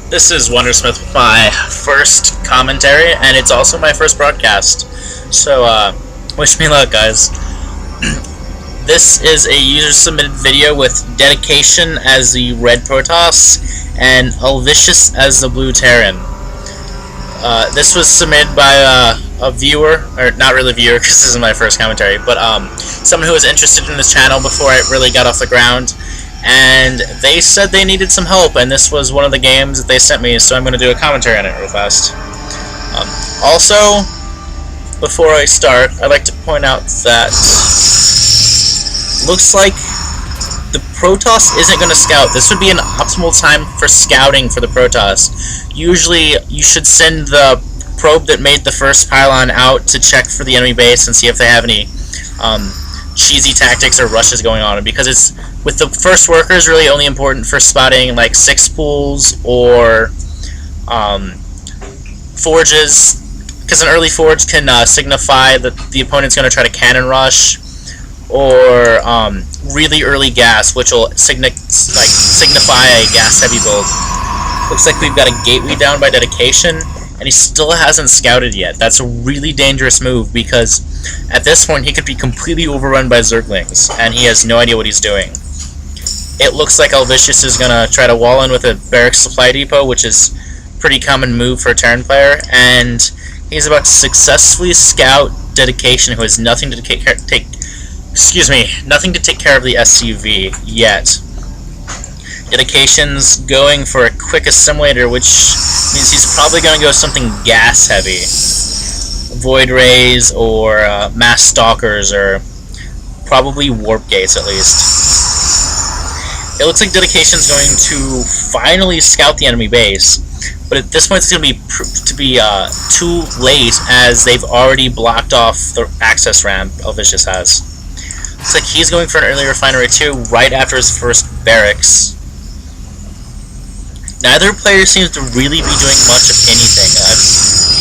This is Wondersmith with my first commentary, and it's also my first broadcast. So, wish me luck, guys. This is a user-submitted video with Dedication as the red Protoss and AlVicious as the blue Terran. This was submitted by a viewer, or not really a viewer because this is my first commentary, but someone who was interested in this channel before it really got off the ground. And they said they needed some help, and this was one of the games that they sent me, so I'm going to do a commentary on it real fast. Also, before I start, I'd like to point out that looks like the Protoss isn't going to scout. This would be an optimal time for scouting for the Protoss. Usually, you should send the probe that made the first pylon out to check for the enemy base and see if they have any cheesy tactics or rushes going on, because it's with the first workers really only important for spotting like 6 pools or forges, because an early forge can signify that the opponent's going to try to cannon rush, or really early gas, which will signify a gas heavy build. Looks like we've got a gateway down by Dedication, and he still hasn't scouted yet. That's a really dangerous move, because at this point he could be completely overrun by Zerglings, and he has no idea what he's doing. It looks like AlVicious is going to try to wall in with a barracks supply depot, which is a pretty common move for a Terran player, and he's about to successfully scout Dedication, who has nothing to take care of the SCV yet. Dedication's going for a quick assimilator, which means he's probably going to go something gas heavy. Void Rays or mass stalkers, or probably warp gates at least. It looks like Dedication's going to finally scout the enemy base, but at this point it's going to be too late, as they've already blocked off the access ramp AlVicious has. Looks like he's going for an early refinery too, right after his first barracks. Neither player seems to really be doing much of anything.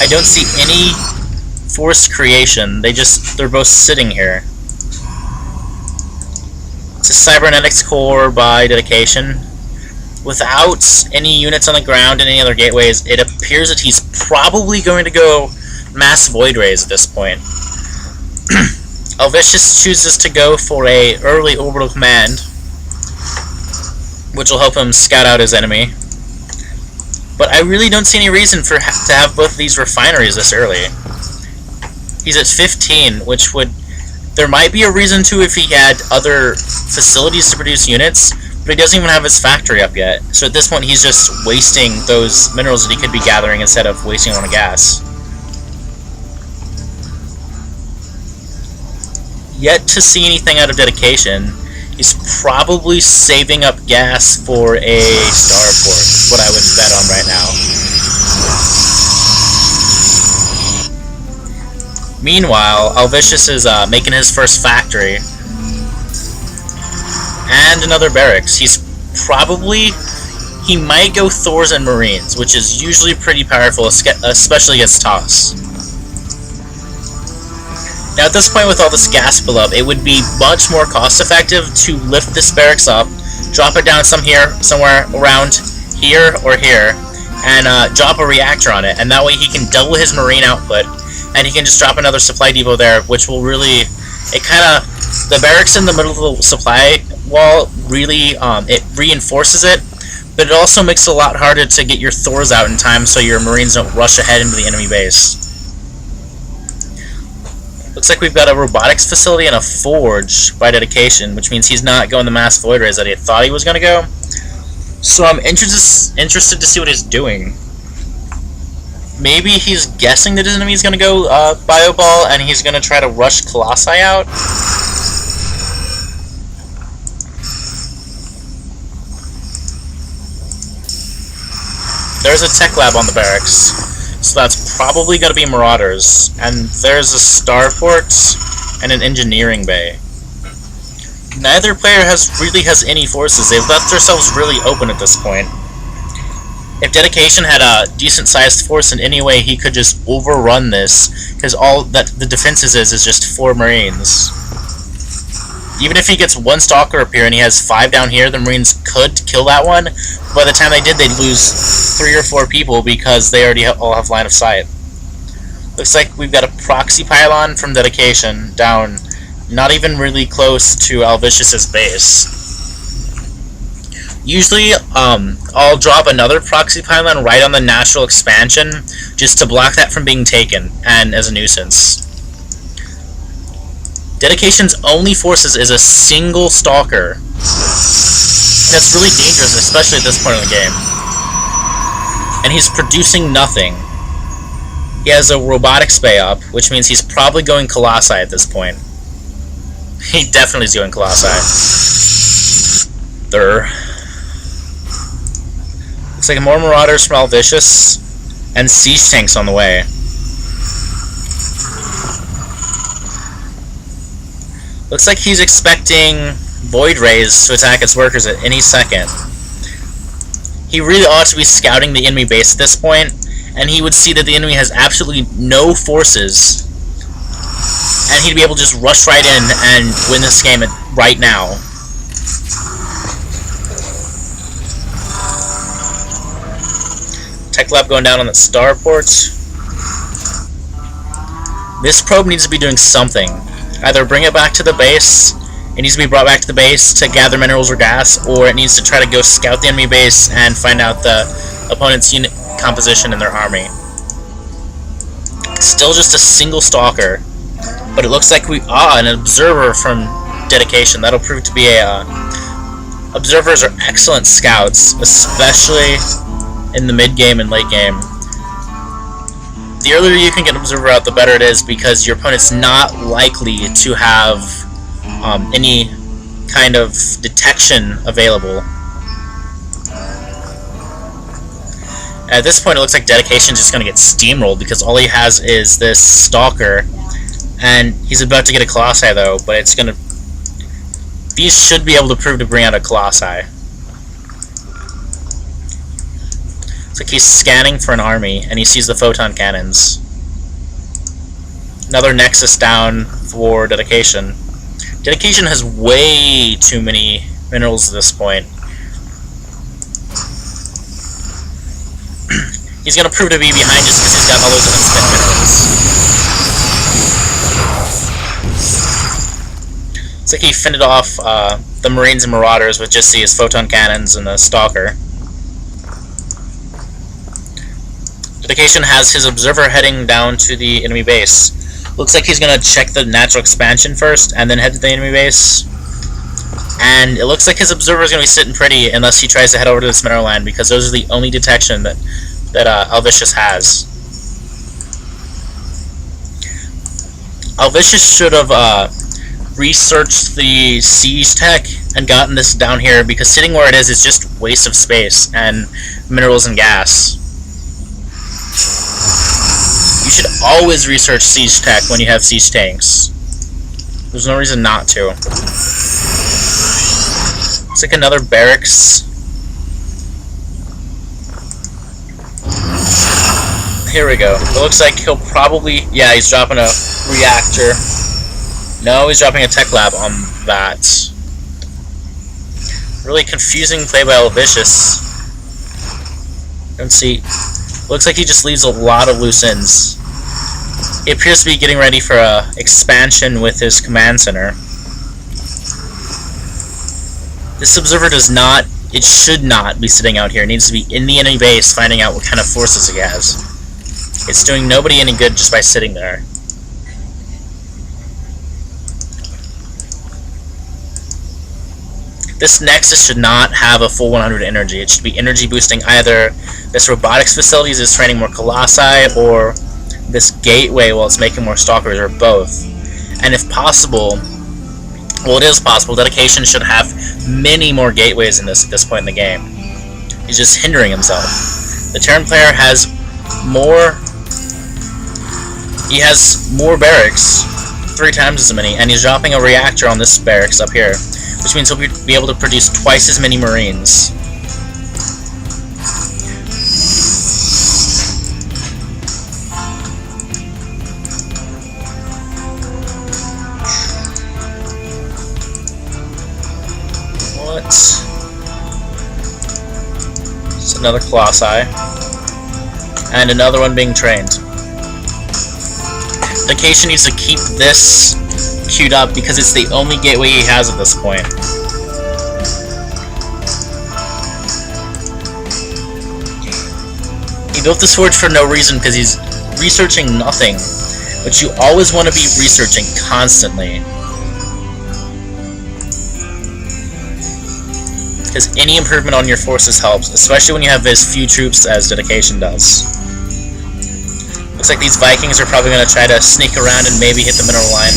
I don't see any forced creation. They're both sitting here. It's a cybernetics core by Dedication. Without any units on the ground and any other gateways, it appears that he's probably going to go mass void rays at this point. AlVicious chooses to go for a early orbital command, which will help him scout out his enemy. But I really don't see any reason to have both of these refineries this early. He's at 15, which would... There might be a reason to if he had other facilities to produce units, but he doesn't even have his factory up yet. So at this point he's just wasting those minerals that he could be gathering instead of wasting on a gas. Yet to see anything out of Dedication. He's probably saving up gas for a starport, is what I would bet on right now. Meanwhile, AlVicious is making his first factory. And another barracks. He might go Thors and Marines, which is usually pretty powerful, especially against Toss. Now at this point, with all this gas below, it would be much more cost effective to lift this barracks up, drop it down somewhere around here or here, and drop a reactor on it, and that way he can double his marine output, and he can just drop another supply depot there, which will really, the barracks in the middle of the supply wall really, it reinforces it, but it also makes it a lot harder to get your Thors out in time so your marines don't rush ahead into the enemy base. Looks like we've got a robotics facility and a forge by Dedication, which means he's not going the mass void rays that he thought he was going to go. So I'm interested to see what he's doing. Maybe he's guessing that his enemy's going to go Bioball, and he's going to try to rush Colossi out. There's a tech lab on the barracks. So that's probably going to be Marauders. And there's a starport and an engineering bay. Neither player really has any forces. They've left themselves really open at this point. If Dedication had a decent sized force in any way, he could just overrun this, because all that the defenses is just 4 Marines. Even if he gets one Stalker up here and he has 5 down here, the Marines could kill that one. By the time they did, they'd lose 3 or 4 people because they already all have line of sight. Looks like we've got a proxy pylon from Dedication down, not even really close to AlVicious' base. Usually, I'll drop another proxy pylon right on the natural expansion just to block that from being taken and as a nuisance. Dedication's only forces is a single Stalker. That's really dangerous, especially at this point in the game. And he's producing nothing. He has a robotic spay up, which means he's probably going Colossi at this point. He definitely is going Colossi. Looks like more Marauders from AlVicious, and Siege Tanks on the way. Looks like he's expecting Void Rays to attack its workers at any second. He really ought to be scouting the enemy base at this point, and he would see that the enemy has absolutely no forces, and he'd be able to just rush right in and win this game right now. Tech Lab going down on the starport. This probe needs to be doing something. Either bring it back to the base, it needs to be brought back to the base to gather minerals or gas, or it needs to try to go scout the enemy base and find out the opponent's unit composition in their army. Still just a single Stalker, but it looks like an observer from Dedication. That'll prove to be observers are excellent scouts, especially in the mid-game and late game. The earlier you can get an observer out, the better it is, because your opponent's not likely to have any kind of detection available. At this point, it looks like Dedication's just going to get steamrolled because all he has is this Stalker, and he's about to get a Colossi though, but it's going to... These should be able to prove to bring out a Colossi. It's like he's scanning for an army, and he sees the photon cannons. Another Nexus down for Dedication. Dedication has way too many minerals at this point. He's going to prove to be behind just because he's got all those unspent minerals. It's like he fended off the Marines and Marauders with just his photon cannons and the Stalker. Dedication has his observer heading down to the enemy base. Looks like he's going to check the natural expansion first and then head to the enemy base. And it looks like his observer is going to be sitting pretty unless he tries to head over to this mineral land, because those are the only detection that AlVicious has. AlVicious should have researched the siege tech and gotten this down here, because sitting where it is just waste of space and minerals and gas. You should always research siege tech when you have siege tanks. There's no reason not to. It's like another barracks. Here we go. It looks like he'll probably... Yeah, he's dropping a reactor. No, he's dropping a tech lab on that. Really confusing play by AlVicious. Don't see... Looks like he just leaves a lot of loose ends. He appears to be getting ready for a expansion with his command center. This observer does not... It should not be sitting out here. It needs to be in the enemy base, finding out what kind of forces he has. It's doing nobody any good just by sitting there. This Nexus should not have a full 100 energy. It should be energy boosting either this robotics facilities is training more Colossi, or this gateway while it's making more Stalkers, or both. And if possible, well, it is possible, Dedication should have many more gateways in this at this point in the game. He's just hindering himself. The Terran player has more... He has more barracks, 3 times as many, and he's dropping a reactor on this barracks up here, which means he'll be able to produce twice as many Marines. another Colossi, and another one being trained. Dedication needs to keep this queued up because it's the only gateway he has at this point. He built this forge for no reason because he's researching nothing, but you always want to be researching constantly. Because any improvement on your forces helps, especially when you have as few troops as Dedication does. Looks like these Vikings are probably going to try to sneak around and maybe hit the mineral line.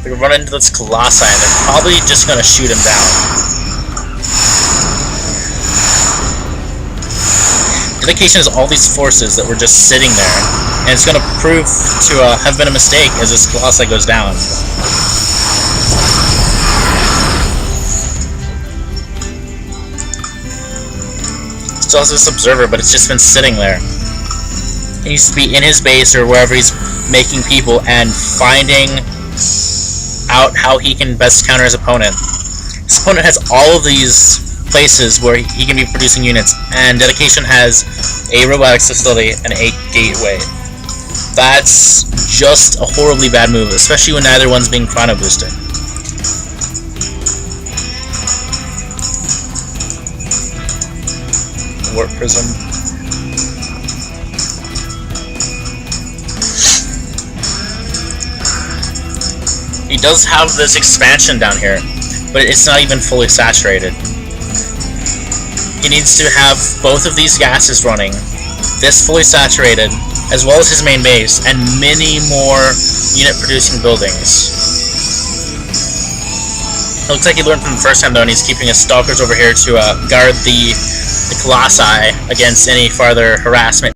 They're running into this Colossi and they're probably just going to shoot him down. Dedication has all these forces that were just sitting there, and it's going to prove to have been a mistake as this Colossi goes down. Still has this observer, but it's just been sitting there. He needs to be in his base or wherever he's making people and finding out how he can best counter his opponent. His opponent has all of these places where he can be producing units, and Dedication has a robotics facility and a gateway. That's just a horribly bad move, especially when neither one's being chrono boosted. Warp Prism. He does have this expansion down here, but it's not even fully saturated. He needs to have both of these gases running, this fully saturated, as well as his main base, and many more unit-producing buildings. It looks like he learned from the first time, though, and he's keeping his stalkers over here to guard the Colossi against any farther harassment.